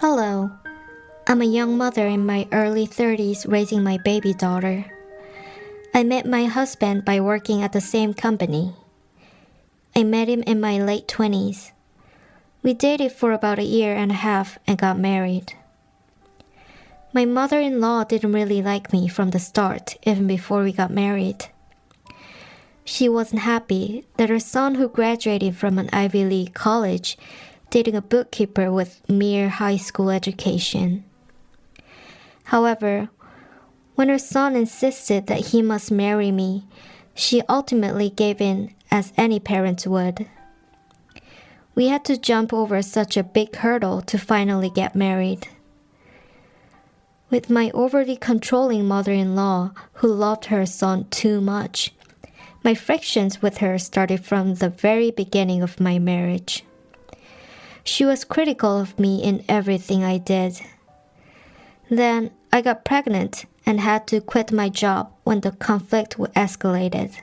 Hello, I'm a young mother in my early 30s raising my baby daughter. I met my husband by working at the same company. I met him in my late 20s. We dated for about a year and a half and got married. My mother-in-law didn't really like me from the start, even before we got married. She wasn't happy that her son, who graduated from an Ivy League college, dating a bookkeeper with mere high school education. However, when her son insisted that he must marry me, she ultimately gave in, as any parent would. We had to jump over such a big hurdle to finally get married. With my overly controlling mother-in-law, who loved her son too much, my frictions with her started from the very beginning of my marriage. She was critical of me in everything I did. Then I got pregnant and had to quit my job when the conflict escalated.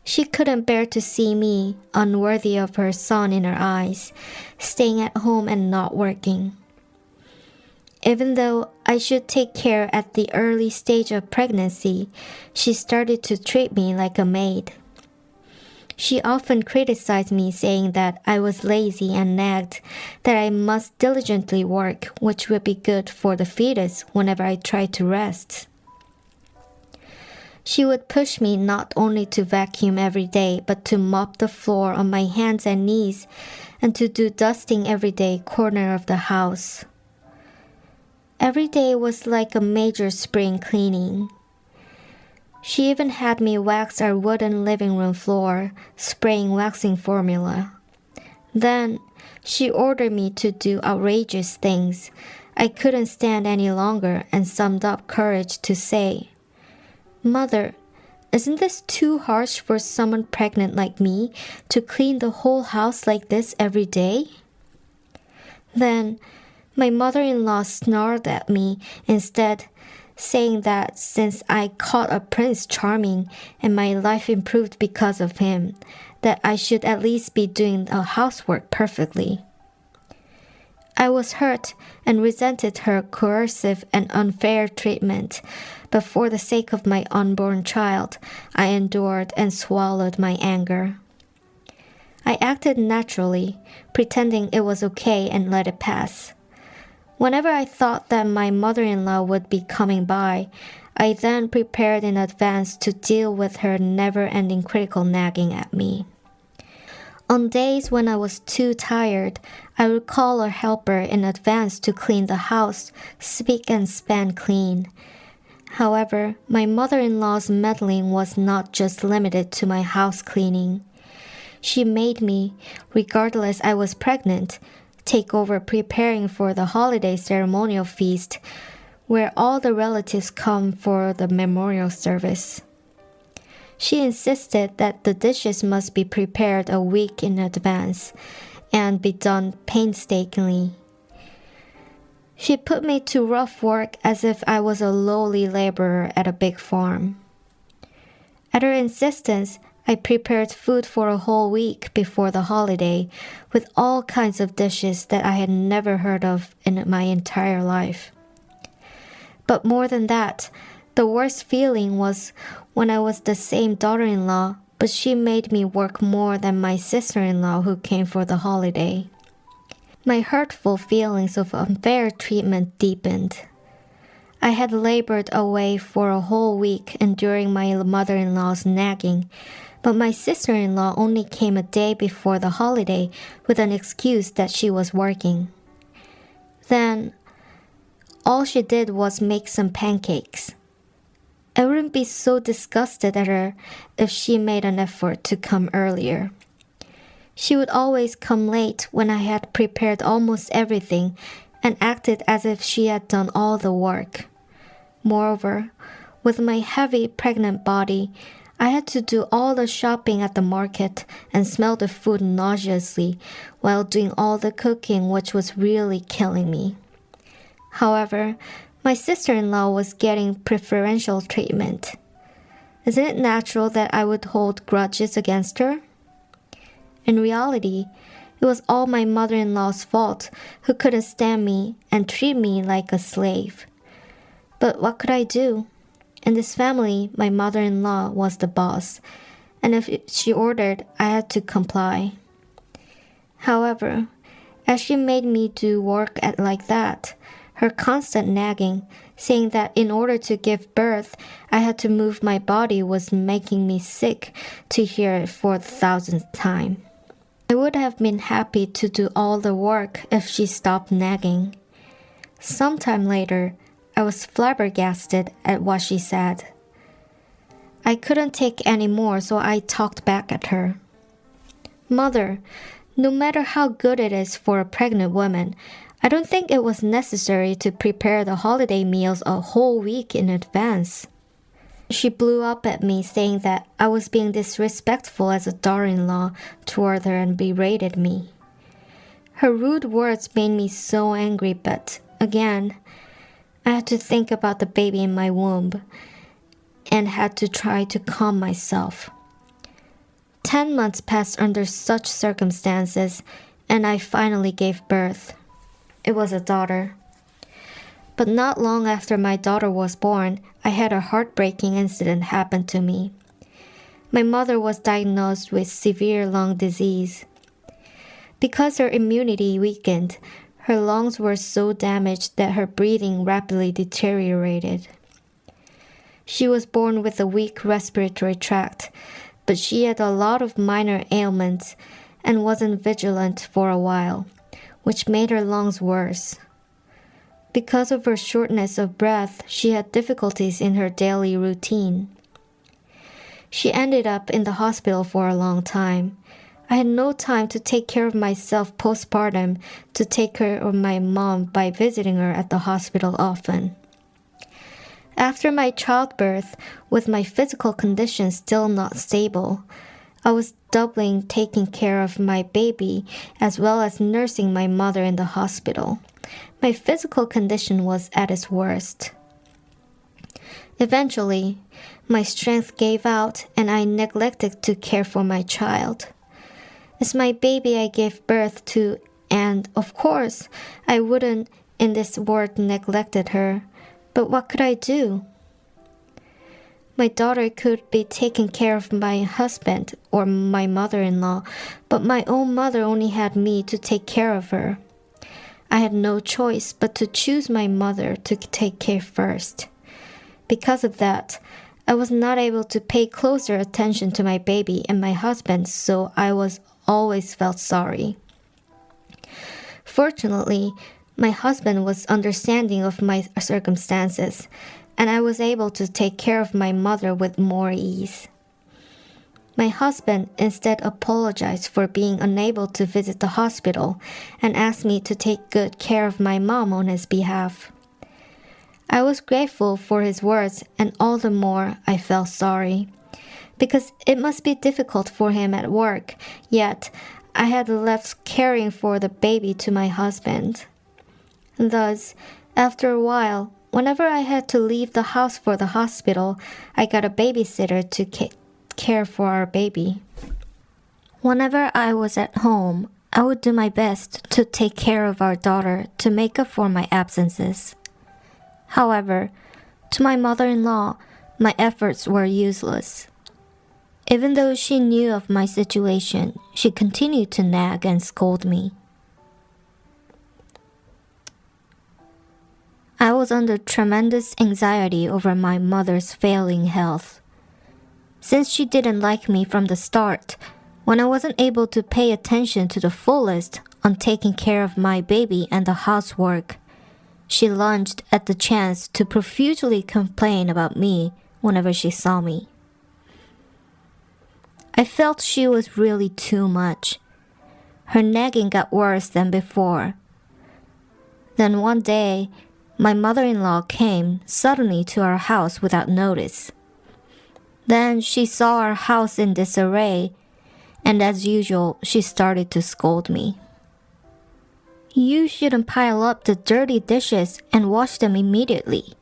She couldn't bear to see me, unworthy of her son in her eyes, staying at home and not working. Even though I should take care at the early stage of pregnancy, she started to treat me like a maid. She often criticized me, saying that I was lazy and nagged that I must diligently work, which would be good for the fetus whenever I tried to rest. She would push me not only to vacuum every day, but to mop the floor on my hands and knees and to do dusting every day corner of the house. Every day was like a major spring cleaning. She even had me wax our wooden living room floor, spraying waxing formula. Then she ordered me to do outrageous things I couldn't stand any longer and summoned up courage to say, "Mother, isn't this too harsh for someone pregnant like me to clean the whole house like this every day?" Then my mother-in-law snarled at me instead, saying that since I caught a Prince Charming and my life improved because of him, that I should at least be doing the housework perfectly. I was hurt and resented her coercive and unfair treatment, but for the sake of my unborn child, I endured and swallowed my anger. I acted naturally, pretending it was okay and let it pass. Whenever I thought that my mother-in-law would be coming by, I then prepared in advance to deal with her never-ending critical nagging at me. On days when I was too tired, I would call a helper in advance to clean the house, spick and span clean. However, my mother-in-law's meddling was not just limited to my house cleaning. She made me, regardless I was pregnant, take over preparing for the holiday ceremonial feast, where all the relatives come for the memorial service. She insisted that the dishes must be prepared a week in advance and be done painstakingly. She put me to rough work as if I was a lowly laborer at a big farm. At her insistence, I prepared food for a whole week before the holiday with all kinds of dishes that I had never heard of in my entire life. But more than that, the worst feeling was when I was the same daughter-in-law, but she made me work more than my sister-in-law who came for the holiday. My hurtful feelings of unfair treatment deepened. I had labored away for a whole week enduring my mother-in-law's nagging, but my sister-in-law only came a day before the holiday with an excuse that she was working. Then, all she did was make some pancakes. I wouldn't be so disgusted at her if she made an effort to come earlier. She would always come late when I had prepared almost everything and acted as if she had done all the work. Moreover, with my heavy pregnant body, I had to do all the shopping at the market and smell the food nauseously while doing all the cooking, which was really killing me. However, my sister-in-law was getting preferential treatment. Isn't it natural that I would hold grudges against her? In reality, It was all my mother-in-law's fault, who couldn't stand me and treat me like a slave. But what could I do? In this family, my mother-in-law was the boss, and if she ordered, I had to comply. However, as she made me do work like that, her constant nagging, saying that in order to give birth, I had to move my body was making me sick to hear it for the 1000th time. I would have been happy to do all the work if she stopped nagging. Sometime later, I was flabbergasted at what she said. I couldn't take any more, so I talked back at her. Mother, no matter how good it is for a pregnant woman, I don't think it was necessary to prepare the holiday meals a whole week in advance. She blew up at me, saying that I was being disrespectful as a daughter-in-law toward her and berated me. Her rude words made me so angry, but again, I had to think about the baby in my womb and had to try to calm myself. 10 months passed under such circumstances, and I finally gave birth. It was a daughter. But not long after my daughter was born, I had a heartbreaking incident happen to me. My mother was diagnosed with severe lung disease. Because her immunity weakened, her lungs were so damaged that her breathing rapidly deteriorated. She was born with a weak respiratory tract, but she had a lot of minor ailments and wasn't vigilant for a while, which made her lungs worse. Because of her shortness of breath, she had difficulties in her daily routine. She ended up in the hospital for a long time. I had no time to take care of myself postpartum to take care of my mom by visiting her at the hospital often. After my childbirth, with my physical condition still not stable, I was doubling taking care of my baby as well as nursing my mother in the hospital. My physical condition was at its worst. Eventually, my strength gave out and I neglected to care for my child. It's my baby I gave birth to, and of course, I wouldn't in this word neglected her. But what could I do? My daughter could be taking care of my husband or my mother-in-law, but my own mother only had me to take care of her. I had no choice but to choose my mother to take care first. Because of that, I was not able to pay closer attention to my baby and my husband, so I always felt sorry. Fortunately, my husband was understanding of my circumstances, and I was able to take care of my mother with more ease. My husband instead apologized for being unable to visit the hospital and asked me to take good care of my mom on his behalf. I was grateful for his words, and all the more I felt sorry, because it must be difficult for him at work, yet I had left caring for the baby to my husband. Thus, after a while, whenever I had to leave the house for the hospital, I got a babysitter to care for our baby. Whenever I was at home, I would do my best to take care of our daughter to make up for my absences. However, to my mother-in-law, my efforts were useless. Even though she knew of my situation, she continued to nag and scold me. I was under tremendous anxiety over my mother's failing health. Since she didn't like me from the start, when I wasn't able to pay attention to the fullest on taking care of my baby and the housework, she lunged at the chance to profusely complain about me whenever she saw me. I felt she was really too much. Her nagging got worse than before. Then one day, my mother-in-law came suddenly to our house without notice. Then she saw our house in disarray, and as usual, she started to scold me. You shouldn't pile up the dirty dishes and wash them immediately.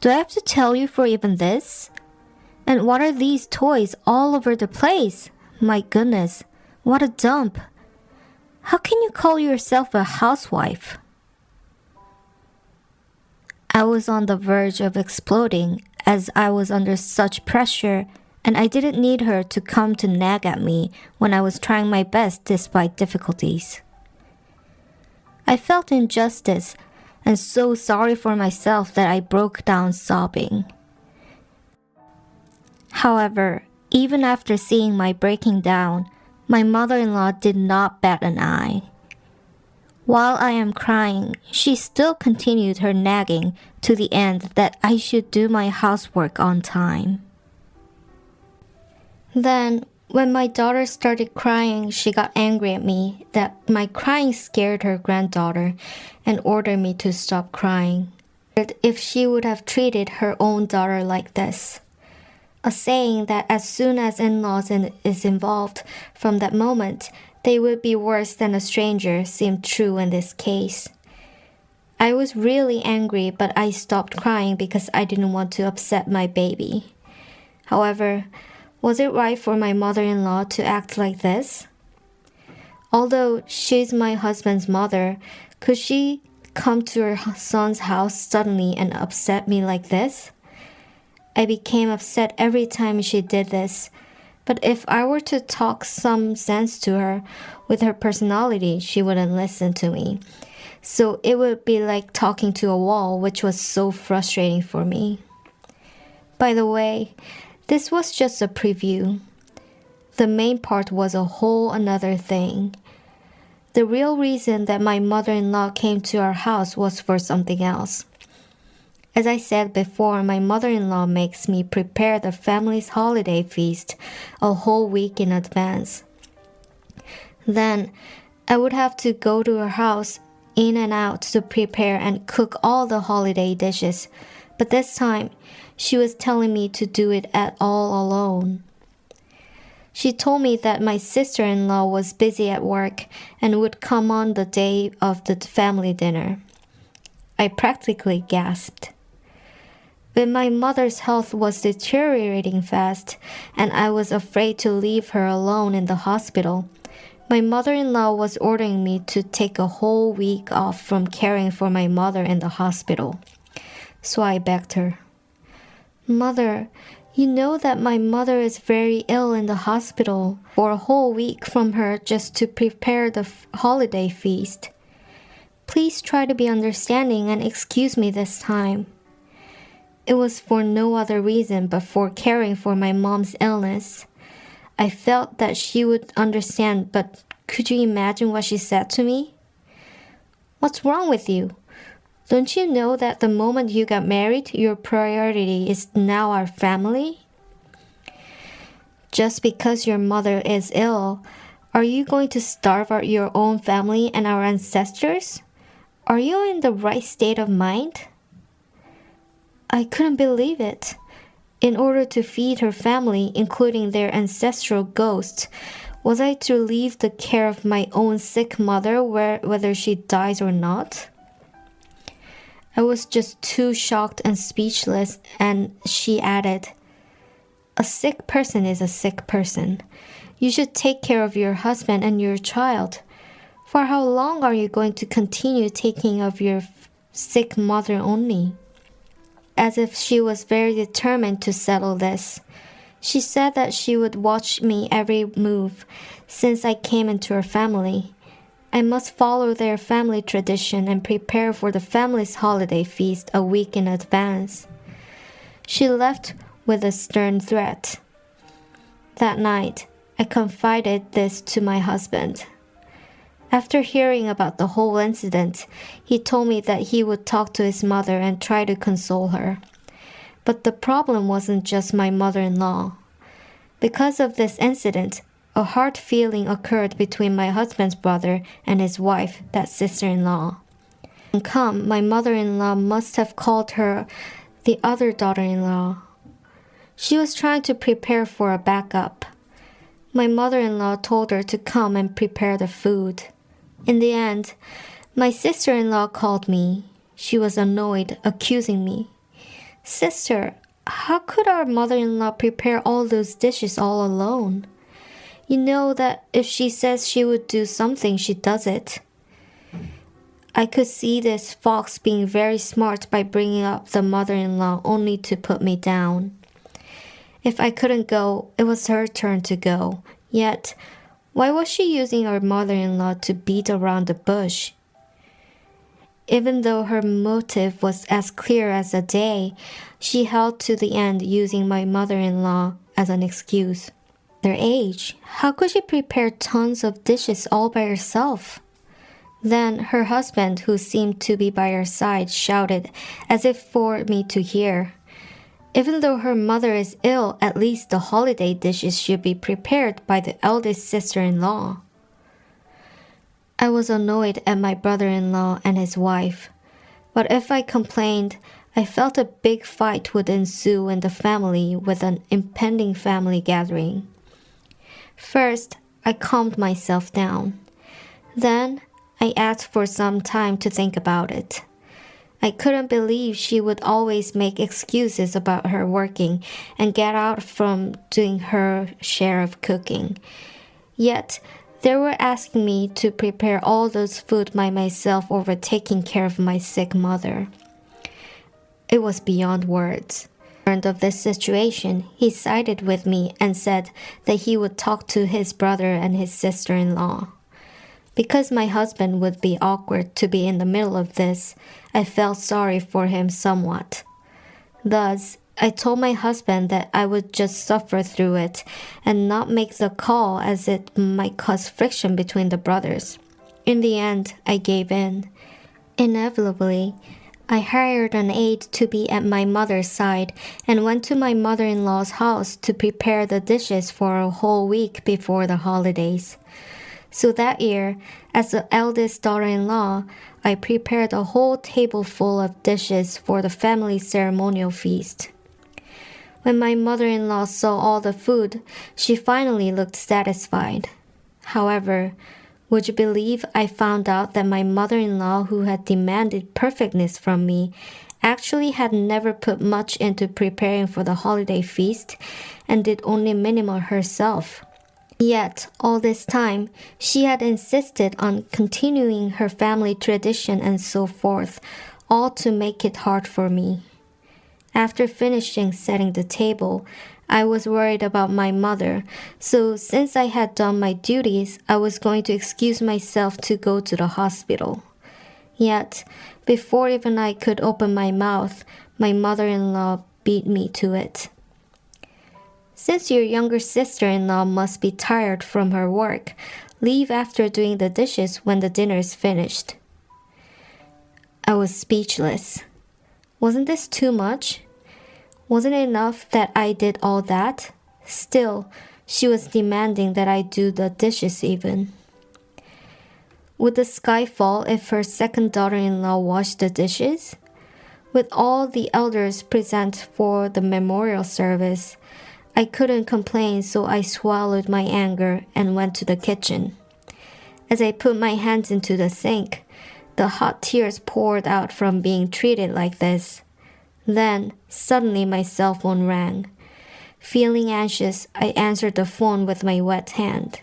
Do I have to tell you for even this? And what are these toys all over the place? My goodness, what a dump. How can you call yourself a housewife? I was on the verge of exploding as I was under such pressure, and I didn't need her to come to nag at me when I was trying my best despite difficulties. I felt injustice and so sorry for myself that I broke down sobbing. However, even after seeing my breaking down, my mother-in-law did not bat an eye. While I am crying, she still continued her nagging to the end that I should do my housework on time. Then, when my daughter started crying, she got angry at me that my crying scared her granddaughter and ordered me to stop crying. If she would have treated her own daughter like this. A saying that as soon as in-laws is involved, from that moment, they would be worse than a stranger seemed true in this case. I was really angry, but I stopped crying because I didn't want to upset my baby. However, was it right for my mother-in-law to act like this? Although she's my husband's mother, could she come to her son's house suddenly and upset me like this? I became upset every time she did this, but if I were to talk some sense to her with her personality, she wouldn't listen to me. So it would be like talking to a wall, which was so frustrating for me. By the way, this was just a preview. The main part was a whole another thing. The real reason that my mother-in-law came to our house was for something else. As I said before, my mother-in-law makes me prepare the family's holiday feast a whole week in advance. Then, I would have to go to her house in and out to prepare and cook all the holiday dishes, but this time, she was telling me to do it all alone. She told me that my sister-in-law was busy at work and would come on the day of the family dinner. I practically gasped. When my mother's health was deteriorating fast and I was afraid to leave her alone in the hospital, my mother-in-law was ordering me to take a whole week off from caring for my mother in the hospital. So I begged her, "Mother, you know that my mother is very ill in the hospital for a whole week from her just to prepare the holiday feast. Please try to be understanding and excuse me this time." It was for no other reason but for caring for my mom's illness. I felt that she would understand, but could you imagine what she said to me? "What's wrong with you? Don't you know that the moment you got married, your priority is now our family? Just because your mother is ill, are you going to starve your own family and our ancestors? Are you in the right state of mind?" I couldn't believe it. In order to feed her family, including their ancestral ghosts, was I to leave the care of my own sick mother whether she dies or not? I was just too shocked and speechless, and she added, "A sick person is a sick person. You should take care of your husband and your child. For how long are you going to continue taking of your sick mother only?" As if she was very determined to settle this. She said that she would watch me every move since I came into her family. I must follow their family tradition and prepare for the family's holiday feast a week in advance. She left with a stern threat. That night, I confided this to my husband. After hearing about the whole incident, he told me that he would talk to his mother and try to console her. But the problem wasn't just my mother-in-law. Because of this incident, a hard feeling occurred between my husband's brother and his wife, that sister-in-law. My mother-in-law must have called her the other daughter-in-law. She was trying to prepare for a backup. My mother-in-law told her to come and prepare the food. In the end, my sister-in-law called me. She was annoyed, accusing me. "Sister, how could our mother-in-law prepare all those dishes all alone? You know that if she says she would do something, she does it. I could see this fox being very smart by bringing up the mother-in-law only to put me down. If I couldn't go, it was her turn to go. Yet, why was she using her mother-in-law to beat around the bush? Even though her motive was as clear as the day, she held to the end using my mother-in-law as an excuse. Their age, how could she prepare tons of dishes all by herself? Then her husband, who seemed to be by her side, shouted, as if for me to hear, "Even though her mother is ill, at least the holiday dishes should be prepared by the eldest sister-in-law." I was annoyed at my brother-in-law and his wife, but if I complained, I felt a big fight would ensue in the family with an impending family gathering. First, I calmed myself down. Then, I asked for some time to think about it. I couldn't believe she would always make excuses about her working and get out from doing her share of cooking. Yet, they were asking me to prepare all those food by myself over taking care of my sick mother. It was beyond words. Learned of this situation, he sided with me and said that he would talk to his brother and his sister-in-law. Because my husband would be awkward to be in the middle of this, I felt sorry for him somewhat. Thus, I told my husband that I would just suffer through it and not make the call as it might cause friction between the brothers. In the end, I gave in. Inevitably, I hired an aide to be at my mother's side and went to my mother-in-law's house to prepare the dishes for a whole week before the holidays. So that year, as the eldest daughter-in-law, I prepared a whole table full of dishes for the family ceremonial feast. When my mother-in-law saw all the food, she finally looked satisfied. However, would you believe I found out that my mother-in-law, who had demanded perfectness from me, actually had never put much into preparing for the holiday feast and did only minimal herself. Yet, all this time, she had insisted on continuing her family tradition and so forth, all to make it hard for me. After finishing setting the table, I was worried about my mother, so since I had done my duties, I was going to excuse myself to go to the hospital. Yet, before even I could open my mouth, my mother-in-law beat me to it. "Since your younger sister-in-law must be tired from her work, leave after doing the dishes when the dinner is finished." I was speechless. Wasn't this too much? Wasn't it enough that I did all that? Still, she was demanding that I do the dishes even. Would the sky fall if her second daughter-in-law washed the dishes? With all the elders present for the memorial service, I couldn't complain, so I swallowed my anger and went to the kitchen. As I put my hands into the sink, the hot tears poured out from being treated like this. Then, suddenly my cell phone rang. Feeling anxious, I answered the phone with my wet hand.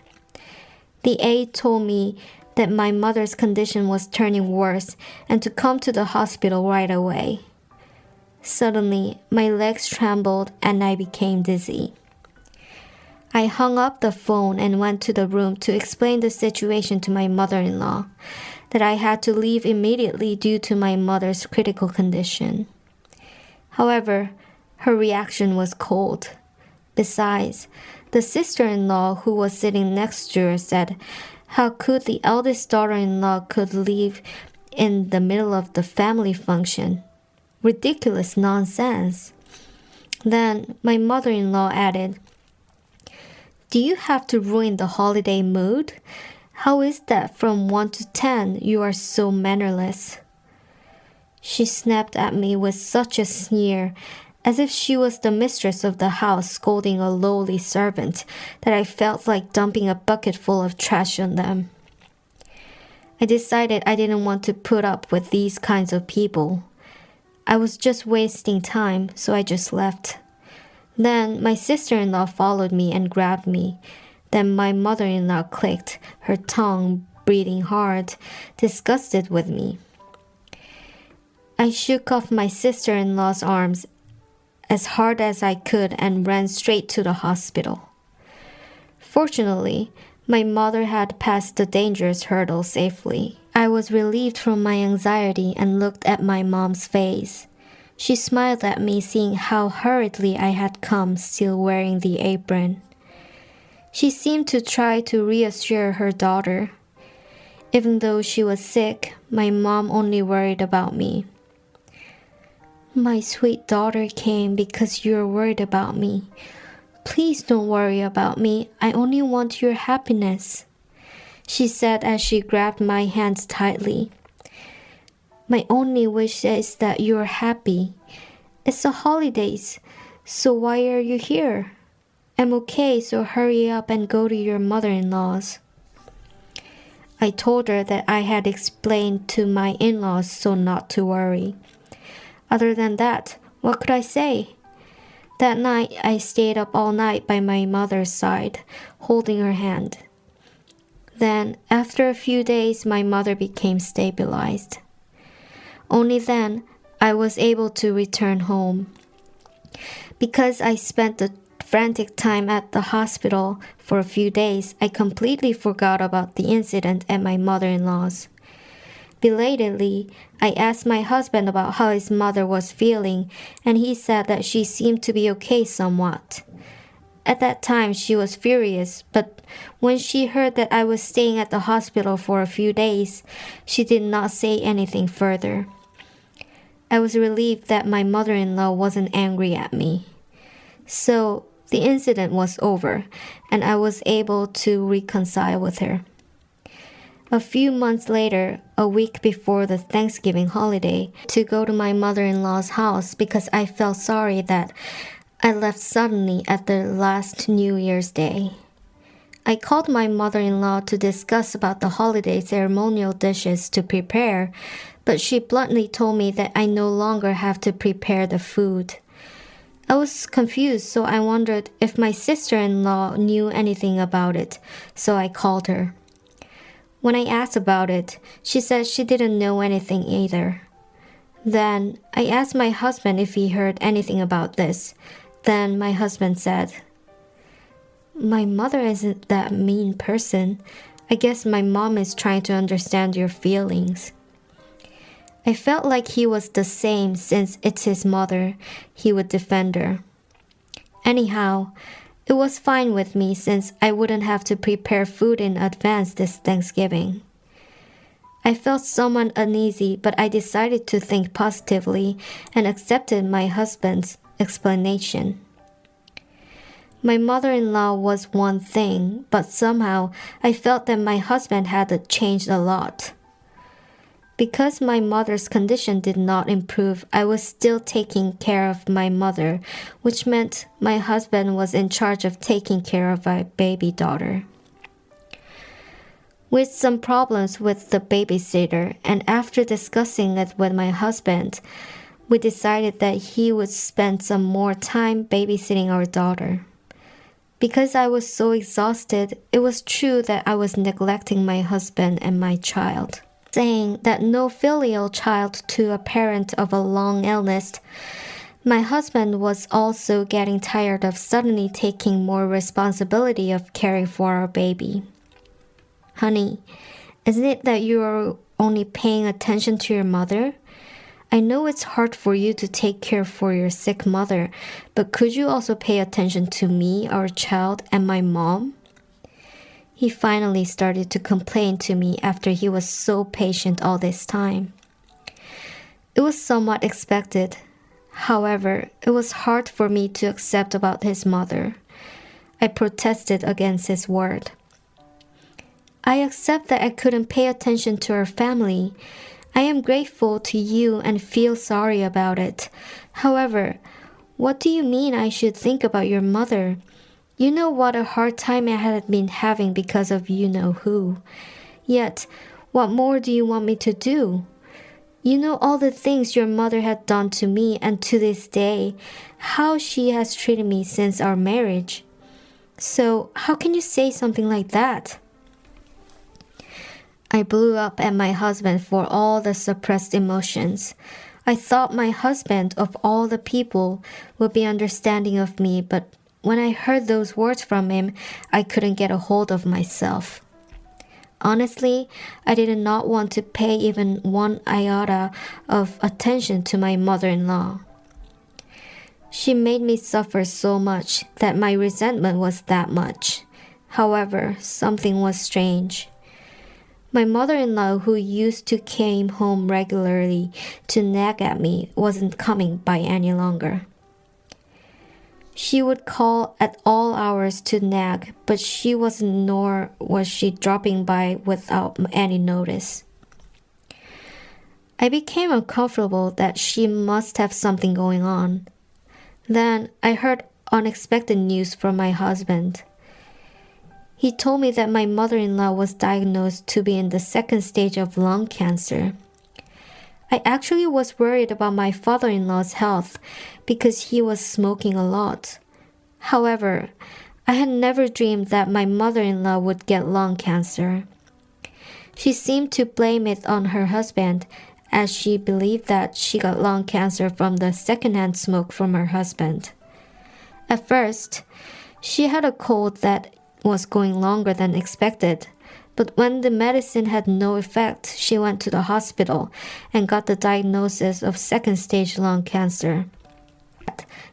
The aide told me that my mother's condition was turning worse and to come to the hospital right away. Suddenly, my legs trembled and I became dizzy. I hung up the phone and went to the room to explain the situation to my mother-in-law, that I had to leave immediately due to my mother's critical condition. However, her reaction was cold. Besides, the sister-in-law who was sitting next to her said, "How could the eldest daughter-in-law could leave in the middle of the family function? Ridiculous nonsense." Then my mother-in-law added, "Do you have to ruin the holiday mood? How is that from 1 to 10 you are so mannerless?" She snapped at me with such a sneer, as if she was the mistress of the house scolding a lowly servant, that I felt like dumping a bucket full of trash on them. I decided I didn't want to put up with these kinds of people. I was just wasting time, so I just left. Then my sister-in-law followed me and grabbed me. Then my mother-in-law clicked, her tongue breathing hard, disgusted with me. I shook off my sister-in-law's arms as hard as I could and ran straight to the hospital. Fortunately, my mother had passed the dangerous hurdle safely. I was relieved from my anxiety and looked at my mom's face. She smiled at me, seeing how hurriedly I had come, still wearing the apron. She seemed to try to reassure her daughter. Even though she was sick, my mom only worried about me. "My sweet daughter came because you're worried about me. Please don't worry about me. I only want your happiness," she said as she grabbed my hands tightly. "My only wish is that you're happy. It's the holidays, so why are you here? I'm okay, so hurry up and go to your mother-in-law's." I told her that I had explained to my in-laws so not to worry. Other than that, what could I say? That night, I stayed up all night by my mother's side, holding her hand. Then, after a few days, my mother became stabilized. Only then, I was able to return home. Because I spent the frantic time at the hospital for a few days, I completely forgot about the incident at my mother-in-law's. Belatedly, I asked my husband about how his mother was feeling, and he said that she seemed to be okay somewhat. At that time, she was furious, but when she heard that I was staying at the hospital for a few days, she did not say anything further. I was relieved that my mother-in-law wasn't angry at me. So, the incident was over, and I was able to reconcile with her. A few months later, a week before the Thanksgiving holiday, to go to my mother-in-law's house because I felt sorry that I left suddenly at the last New Year's Day. I called my mother-in-law to discuss about the holiday ceremonial dishes to prepare, but she bluntly told me that I no longer have to prepare the food. I was confused, so I wondered if my sister-in-law knew anything about it, so I called her. When I asked about it, she said she didn't know anything either. Then I asked my husband if he heard anything about this. Then my husband said, "My mother isn't that mean person. I guess my mom is trying to understand your feelings." I felt like he was the same since it's his mother. He would defend her. Anyhow, it was fine with me since I wouldn't have to prepare food in advance this Thanksgiving. I felt somewhat uneasy, but I decided to think positively and accepted my husband's explanation. My mother-in-law was one thing, but somehow I felt that my husband had changed a lot. Because my mother's condition did not improve, I was still taking care of my mother, which meant my husband was in charge of taking care of our baby daughter. With some problems with the babysitter, and after discussing it with my husband, we decided that he would spend some more time babysitting our daughter. Because I was so exhausted, it was true that I was neglecting my husband and my child. Saying that no filial child to a parent of a long illness, my husband was also getting tired of suddenly taking more responsibility of caring for our baby. "Honey, isn't it that you are only paying attention to your mother? I know it's hard for you to take care for your sick mother, but could you also pay attention to me, our child, and my mom?" He finally started to complain to me after he was so patient all this time. It was somewhat expected. However, it was hard for me to accept about his mother. I protested against his word. "I accept that I couldn't pay attention to our family. I am grateful to you and feel sorry about it. However, what do you mean I should think about your mother? You know what a hard time I had been having because of you-know-who. Yet, what more do you want me to do? You know all the things your mother had done to me and to this day, how she has treated me since our marriage. So, how can you say something like that? I blew up at my husband for all the suppressed emotions. I thought my husband, of all the people, would be understanding of me, but when I heard those words from him, I couldn't get a hold of myself. Honestly, I did not want to pay even one iota of attention to my mother-in-law. She made me suffer so much that my resentment was that much. However, something was strange. My mother-in-law, who used to came home regularly to nag at me, wasn't coming by any longer. She would call at all hours to nag, but she wasn't, nor was she dropping by without any notice. I became uncomfortable that she must have something going on. Then I heard unexpected news from my husband. He told me that my mother-in-law was diagnosed to be in the second stage of lung cancer. I actually was worried about my father-in-law's health because he was smoking a lot. However, I had never dreamed that my mother-in-law would get lung cancer. She seemed to blame it on her husband, as she believed that she got lung cancer from the secondhand smoke from her husband. At first, she had a cold that was going longer than expected, but when the medicine had no effect, she went to the hospital and got the diagnosis of second-stage lung cancer.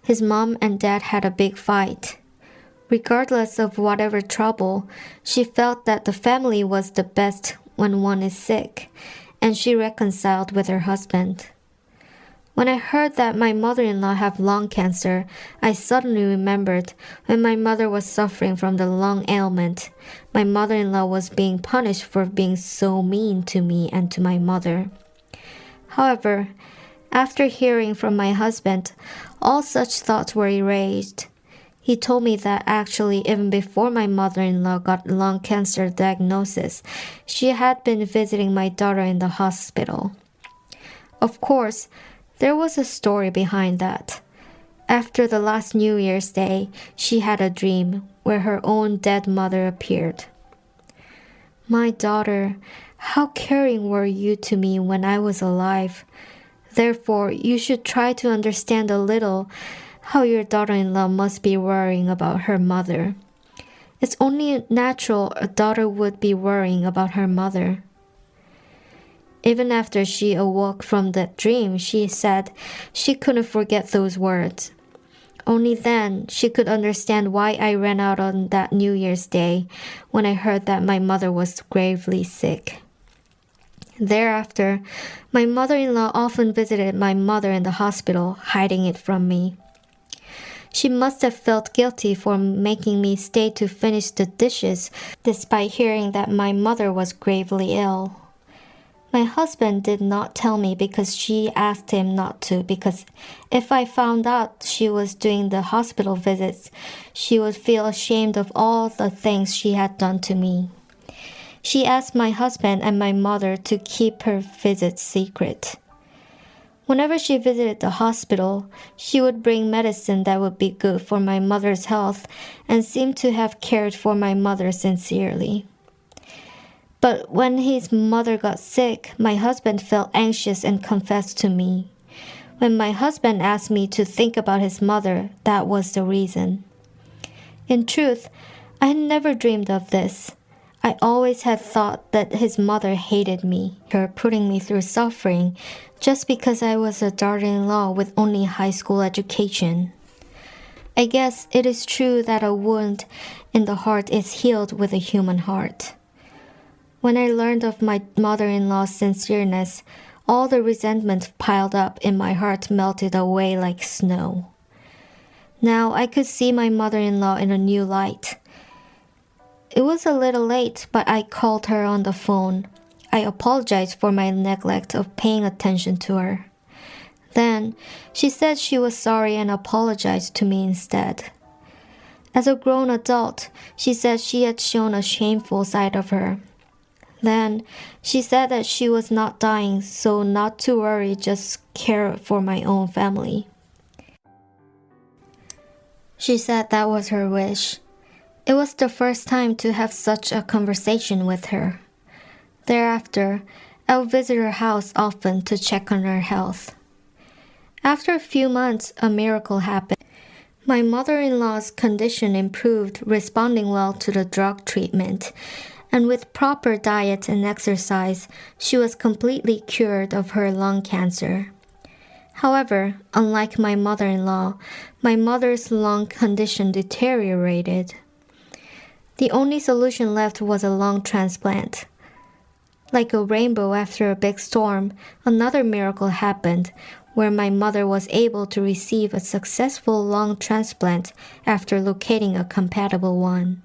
His mom and dad had a big fight. Regardless of whatever trouble, she felt that the family was the best when one is sick, and she reconciled with her husband. When I heard that my mother-in-law had lung cancer, I suddenly remembered when my mother was suffering from the lung ailment, my mother-in-law was being punished for being so mean to me and to my mother. However, after hearing from my husband, all such thoughts were erased. He told me that actually even before my mother-in-law got lung cancer diagnosis, she had been visiting my daughter in the hospital. Of course, there was a story behind that. After the last New Year's Day, she had a dream where her own dead mother appeared. "My daughter, how caring were you to me when I was alive? Therefore, you should try to understand a little how your daughter-in-law must be worrying about her mother. It's only natural a daughter would be worrying about her mother." Even after she awoke from that dream, she said she couldn't forget those words. Only then she could understand why I ran out on that New Year's Day when I heard that my mother was gravely sick. Thereafter, my mother-in-law often visited my mother in the hospital, hiding it from me. She must have felt guilty for making me stay to finish the dishes, despite hearing that my mother was gravely ill. My husband did not tell me because she asked him not to, because if I found out she was doing the hospital visits, she would feel ashamed of all the things she had done to me. She asked my husband and my mother to keep her visits secret. Whenever she visited the hospital, she would bring medicine that would be good for my mother's health and seemed to have cared for my mother sincerely. But when his mother got sick, my husband felt anxious and confessed to me. When my husband asked me to think about his mother, that was the reason. In truth, I had never dreamed of this. I always had thought that his mother hated me, her putting me through suffering, just because I was a daughter-in-law with only high school education. I guess it is true that a wound in the heart is healed with a human heart. When I learned of my mother-in-law's sincereness, all the resentment piled up in my heart melted away like snow. Now I could see my mother-in-law in a new light. It was a little late, but I called her on the phone. I apologized for my neglect of paying attention to her. Then she said she was sorry and apologized to me instead. As a grown adult, she said she had shown a shameful side of her. Then she said that she was not dying, so not to worry, just care for my own family. She said that was her wish. It was the first time to have such a conversation with her. Thereafter, I would visit her house often to check on her health. After a few months, a miracle happened. My mother-in-law's condition improved, responding well to the drug treatment, and with proper diet and exercise, she was completely cured of her lung cancer. However, unlike my mother-in-law, my mother's lung condition deteriorated. The only solution left was a lung transplant. Like a rainbow after a big storm, another miracle happened where my mother was able to receive a successful lung transplant after locating a compatible one.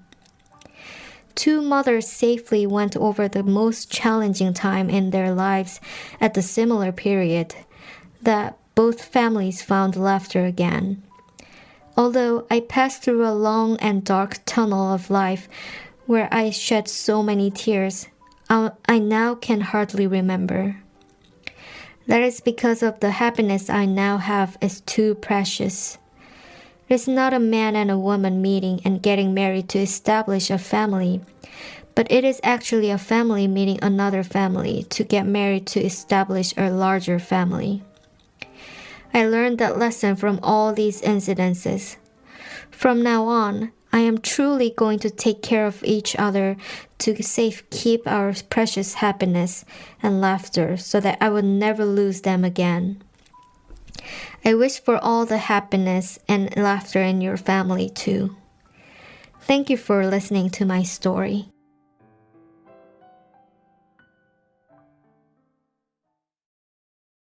Two mothers safely went over the most challenging time in their lives at the similar period, that both families found laughter again. Although I passed through a long and dark tunnel of life where I shed so many tears, I now can hardly remember. That is because of the happiness I now have is too precious. It is not a man and a woman meeting and getting married to establish a family, but it is actually a family meeting another family to get married to establish a larger family. I learned that lesson from all these incidences. From now on, I am truly going to take care of each other to keep our precious happiness and laughter so that I will never lose them again. I wish for all the happiness and laughter in your family too. Thank you for listening to my story.